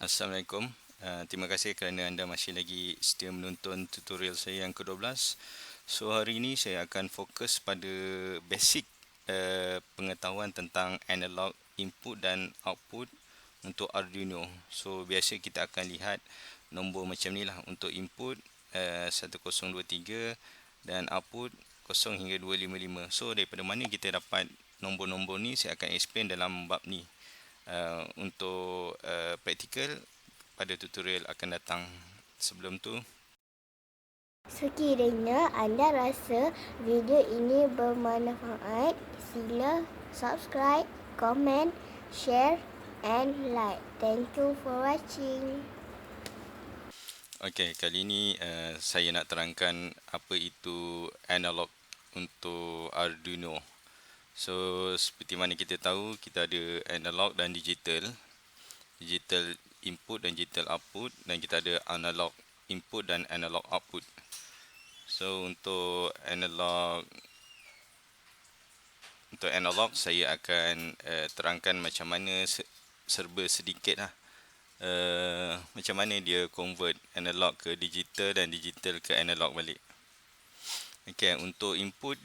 Assalamualaikum. Terima kasih kerana anda masih lagi setia menonton tutorial saya yang ke-12. So hari ini saya akan fokus pada basic pengetahuan tentang analog input dan output untuk Arduino. So biasa kita akan lihat nombor macam ni lah untuk input 1023 dan output 0 hingga 255. So daripada mana kita dapat nombor-nombor ni, saya akan explain dalam bab ni. Untuk praktikal pada tutorial akan datang. Sebelum tu, Sekiranya anda rasa video ini bermanfaat, sila subscribe, komen, share and like. Thank you for watching. okey, kali ini saya nak terangkan apa itu analog untuk Arduino. So seperti mana kita tahu, kita ada analog dan digital, digital input dan digital output, dan kita ada analog input dan analog output. So untuk analog saya akan terangkan macam mana serba sedikit lah, macam mana dia convert analog ke digital dan digital ke analog balik. Okey, untuk input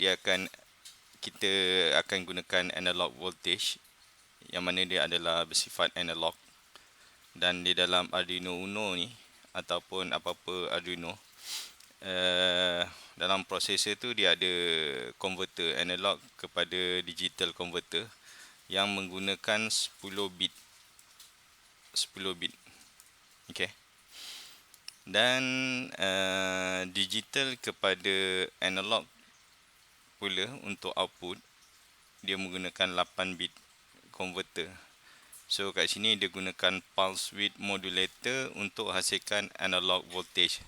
kita akan gunakan analog voltage, yang mana dia adalah bersifat analog. Dan di dalam Arduino Uno ni ataupun apa-apa Arduino, dalam prosesor tu dia ada converter analog kepada digital converter yang menggunakan 10 bit. Okey. Dan digital kepada analog pula untuk output, dia menggunakan 8 bit converter. So kat sini dia gunakan pulse width modulator untuk hasilkan analog voltage.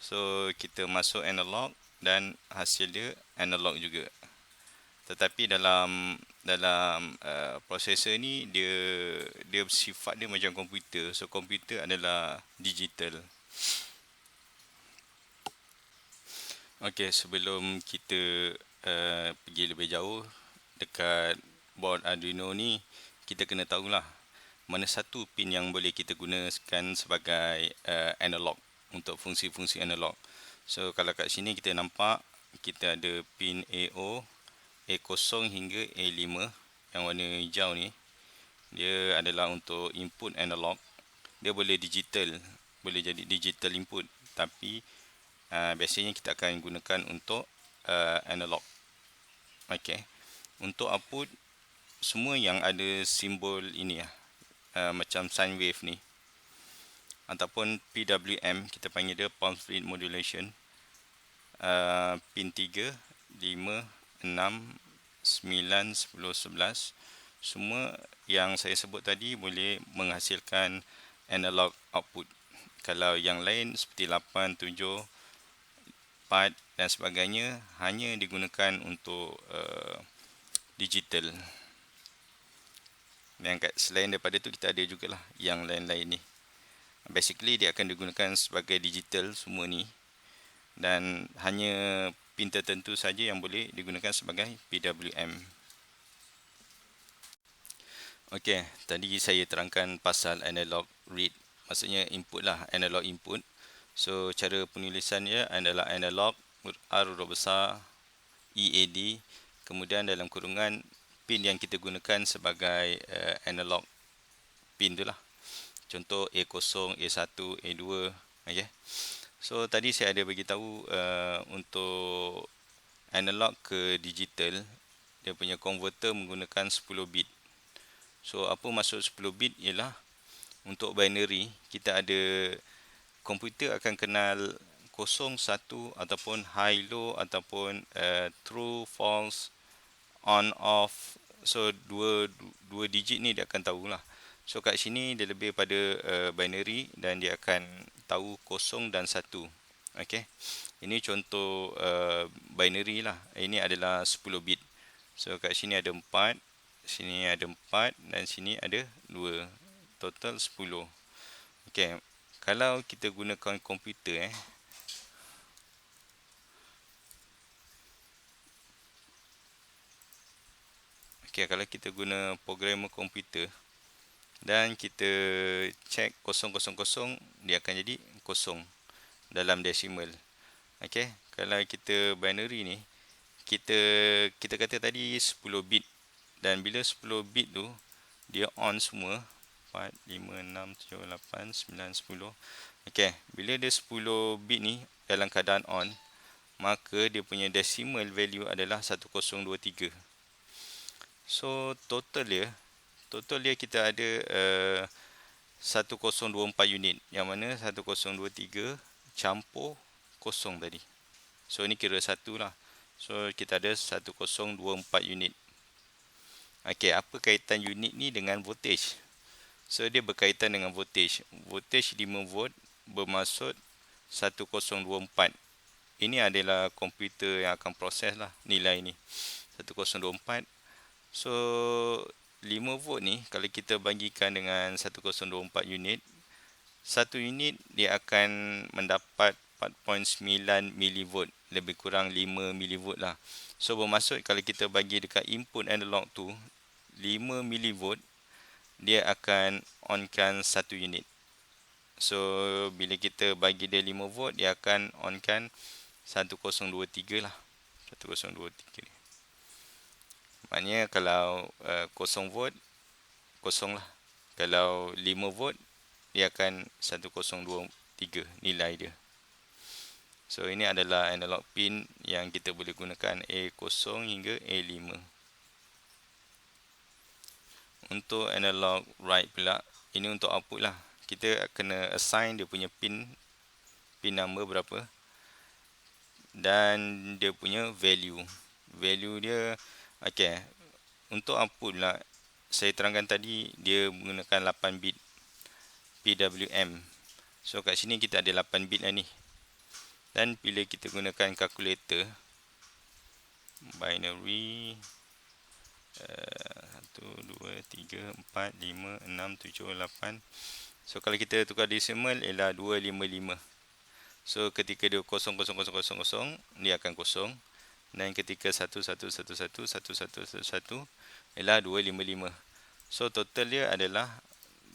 So kita masuk analog dan hasil dia analog juga. Tetapi dalam prosesor ni dia sifat dia macam komputer. So komputer adalah digital. Okey, sebelum kita pergi lebih jauh dekat board Arduino ni, kita kena tahulah mana satu pin yang boleh kita gunakan sebagai analog untuk fungsi-fungsi analog. So kalau kat sini kita nampak kita ada pin A0, A0 hingga A5 yang warna hijau ni. Dia adalah untuk input analog. Dia boleh digital, boleh jadi digital input, tapi biasanya kita akan gunakan untuk analog. Okey. Untuk output, semua yang ada simbol ini macam sine wave ni ataupun PWM, kita panggil dia pulse width modulation. Pin 3, 5, 6, 9, 10, 11, semua yang saya sebut tadi boleh menghasilkan analog output. Kalau yang lain seperti 8, 7, 4 dan sebagainya hanya digunakan untuk digital. Dan selain daripada tu kita ada jugalah yang lain-lain ni. Basically dia akan digunakan sebagai digital semua ni, dan hanya pin tertentu saja yang boleh digunakan sebagai PWM. Okey, tadi saya terangkan pasal analog read, maksudnya input lah, analog input. So cara penulisannya adalah analog R huruf besar EAD, kemudian dalam kurungan pin yang kita gunakan sebagai analog pin tu lah. Contoh A0, A1, A2, okey. So tadi saya ada bagi tahu untuk analog ke digital, dia punya converter menggunakan 10 bit. So apa maksud 10 bit ialah untuk binary, kita ada komputer akan kenal 0, 1 ataupun high low ataupun true false on off. So dua digit ni dia akan tahulah. So kat sini dia lebih pada binary dan dia akan tahu 0 dan 1. Okey. Ini contoh binary lah. Ini adalah 10 bit. So kat sini ada 4, sini ada 4 dan sini ada 2. Total 10. Okey. Kalau kita gunakan komputer kalau kita guna programmer komputer dan kita check 000, dia akan jadi kosong dalam decimal. Okey, kalau kita binary ni, kita kata tadi 10 bit, dan bila 10 bit tu dia on semua 4, 5, 6, 7, 8, 9, 10. Okey, bila dia 10 bit ni dalam keadaan on, maka dia punya decimal value adalah 1023. So total dia kita ada 1024 unit, yang mana 1023 campur kosong tadi. So ni kira satu lah. So kita ada 1024 unit. Okey, apa kaitan unit ni dengan voltage? So dia berkaitan dengan voltage. Voltage 5 volt bermaksud 1024. Ini adalah komputer yang akan proses lah nilai ni. 1024. So 5 volt ni kalau kita bagikan dengan 1024 unit, satu unit dia akan mendapat 4.9 milivolt, lebih kurang 5 milivolt lah. So bermaksud kalau kita bagi dekat input analog tu 5 milivolt, dia akan onkan satu unit. So bila kita bagi dia 5 volt, dia akan onkan 1023 lah. 1023 ni. Maknanya kalau 0 volt, kosong lah. Kalau 5 volt, dia akan 1023 nilai dia. So ini adalah analog pin yang kita boleh gunakan A0 hingga A5. Untuk analog write pula, ini untuk output lah. Kita kena assign dia punya pin number berapa, dan dia punya value dia. Okey, untuk output pula saya terangkan tadi dia menggunakan 8 bit PWM. So kat sini kita ada 8 bit lah ni. Dan bila kita gunakan calculator binary 1, 2, 3, 4, 5, 6, 7, 8. So kalau kita tukar decimal ialah 255. So ketika dia 00000, dia akan kosong. Dan ketika 1111 ialah 255. So total dia adalah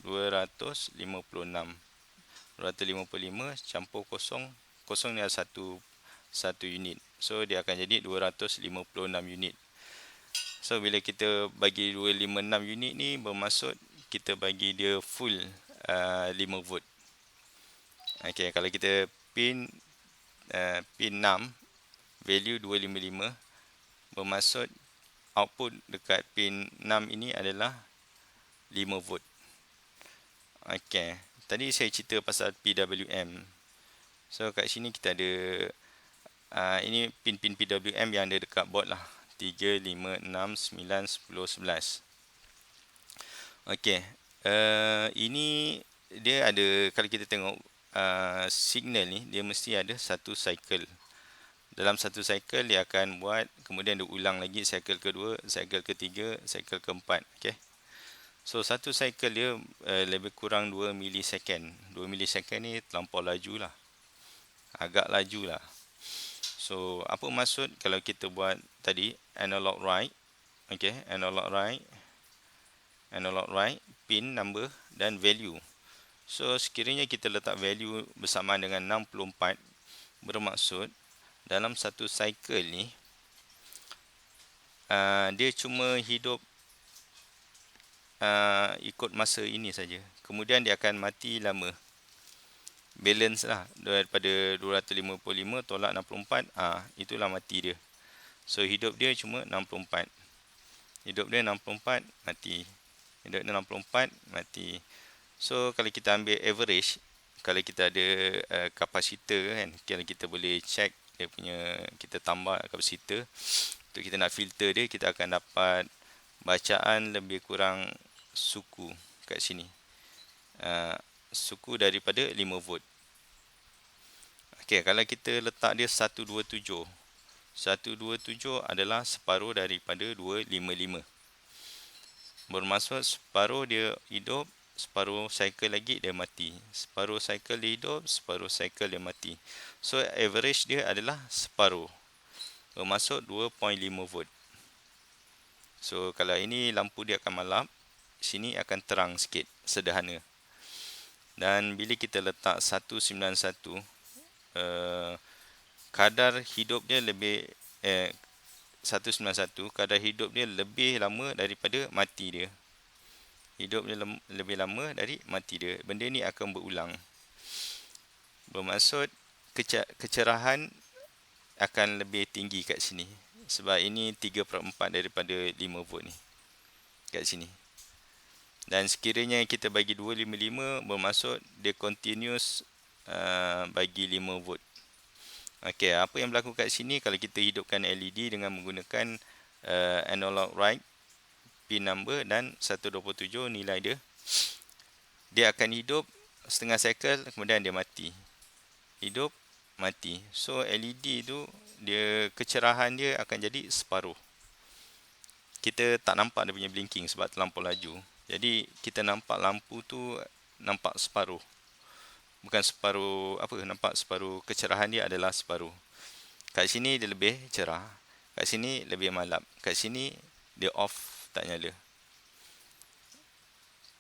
256. 255 campur kosong. Kosong ni adalah satu unit. So dia akan jadi 256 unit. So bila kita bagi 256 unit ni, bermaksud kita bagi dia full 5 volt. Okey, kalau kita pin 6 value 255, bermaksud output dekat pin 6 ini adalah 5 volt. Okey, tadi saya cerita pasal PWM. So kat sini kita ada ini pin-pin PWM yang ada dekat board lah. 3, 5, 6, 9, 10, 11. Okey, ini dia ada, kalau kita tengok signal ni, dia mesti ada satu cycle. Dalam satu cycle dia akan buat, kemudian dia ulang lagi cycle kedua, cycle ketiga, cycle keempat. Okey. So satu cycle dia lebih kurang 2 milisecond. 2 milisecond ni terlampau laju lah. Agak laju lah. So apa maksud kalau kita buat tadi analog write? Okey, analog write pin number dan value. So sekiranya kita letak value bersamaan dengan 64, bermaksud dalam satu cycle ni dia cuma hidup ikut masa ini saja. Kemudian dia akan mati lama. Balance lah, daripada 255 tolak 64, itulah mati dia. So hidup dia cuma 64. Hidup dia 64, mati. Hidup dia 64, mati. So kalau kita ambil average, kalau kita ada kapasitor kan, kalau kita boleh check dia punya, kita tambah kapasitor, untuk kita nak filter dia, kita akan dapat bacaan lebih kurang suku kat sini. Suku daripada 5 volt. Okey, kalau kita letak dia 127. 127 adalah separuh daripada 255. Bermaksud separuh dia hidup, separuh cycle lagi dia mati. Separuh cycle dia hidup, separuh cycle dia mati. So average dia adalah separuh. Bermaksud 2.5 volt. So kalau ini lampu dia akan malap, sini akan terang sikit, sederhana. Dan bila kita letak 191, kadar hidup dia lebih 191, kadar hidup dia lebih lama daripada mati dia. Hidup dia lebih lama dari mati dia. Benda ni akan berulang. Bermaksud kecerahan akan lebih tinggi kat sini. Sebab ini 3/4 daripada 5 volt ni kat sini. Dan sekiranya kita bagi 255, bermaksud dia continuous bagi 5 volt. Okey, apa yang berlaku kat sini kalau kita hidupkan LED dengan menggunakan analog write pin number dan 127 nilai dia. Dia akan hidup setengah cycle, kemudian dia mati. Hidup, mati. So LED tu dia kecerahan dia akan jadi separuh. Kita tak nampak dia punya blinking sebab terlampau laju. Jadi kita nampak lampu tu nampak separuh. Bukan separuh nampak separuh kecerahan dia adalah separuh. Kat sini dia lebih cerah. Kat sini lebih malap. Kat sini dia off, tak nyala.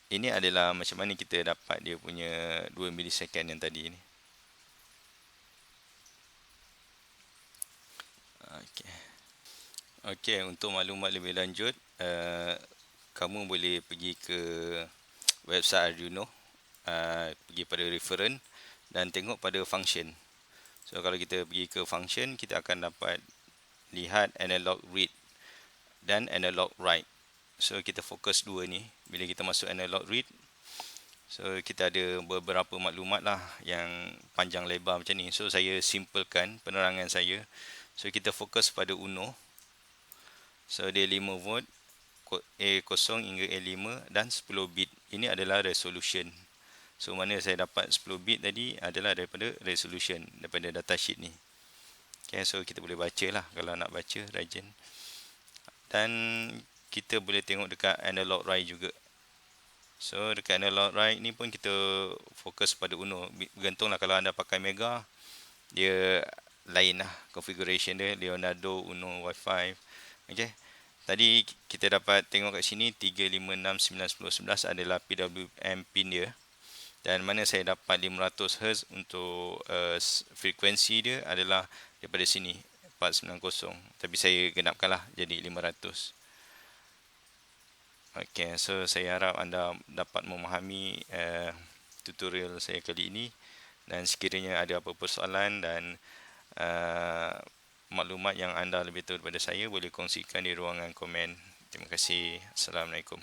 Ini adalah macam mana kita dapat dia punya 2 milisecond yang tadi ni. Okey, untuk maklumat lebih lanjut, kamu boleh pergi ke website Arduino, pergi pada reference dan tengok pada function. So kalau kita pergi ke function, kita akan dapat lihat analog read dan analog write. So kita fokus dua ni. Bila kita masuk analog read, so kita ada beberapa maklumat lah yang panjang lebar macam ni. So saya simplekan penerangan saya. So kita fokus pada UNO. So dia 5 volt, A0 hingga A5 dan 10 bit. Ini adalah resolution. So mana saya dapat 10 bit tadi adalah daripada resolution, daripada datasheet ni. Okay, so kita boleh baca lah kalau nak baca Rajen. Dan kita boleh tengok dekat analog write juga. So dekat analog write ni pun kita fokus pada UNO. Bergantung lah, kalau anda pakai Mega, dia lain lah configuration dia, Leonardo, UNO, Wi-Fi. Okay. Tadi kita dapat tengok kat sini 3, 5, 6, 9, 10, 11 adalah PWM pin dia. Dan mana saya dapat 500 Hz untuk frekuensi dia adalah daripada sini 490. Tapi saya genapkanlah jadi 500. Okay, so saya harap anda dapat memahami tutorial saya kali ini. Dan sekiranya ada apa persoalan dan maklumat yang anda lebih tahu daripada saya, boleh kongsikan di ruangan komen. Terima kasih. Assalamualaikum.